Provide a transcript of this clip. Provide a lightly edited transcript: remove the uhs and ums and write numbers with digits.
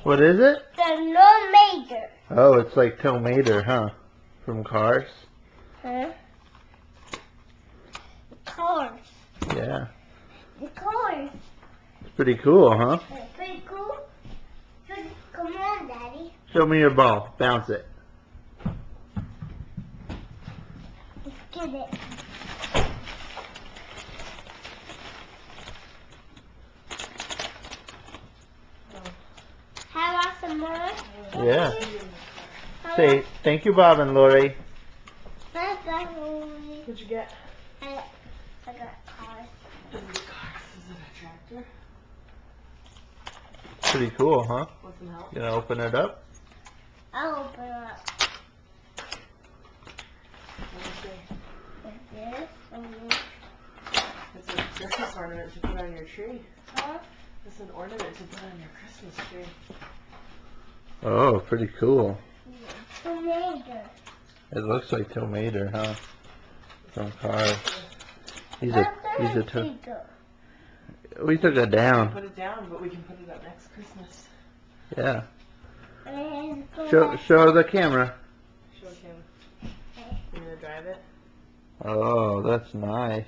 What is it? The Tomato. Oh, it's like Tomato, huh? From Cars? Huh? Cars. Yeah. The cars. It's pretty cool, huh? That's pretty cool. Come on, Daddy. Show me your ball. Bounce it. Let's get it. How about some more? Yeah. Say thank you, Bob and Lori. What'd you get? I got cars. Is it cars? Is it a tractor? Pretty cool, huh? Want some help? You gonna open it up? I'll open it up. Let me see. Like this. It's a Christmas ornament to put on your tree. Huh? It's an ornament to put on your Christmas tree. Oh, pretty cool. Tomato. It looks like Tomato, huh? From Cars. He's a tomato. We took it down. Put it down, but we can put it up next Christmas. Yeah. And Show the camera. Show him. You gonna drive it? Oh, that's nice.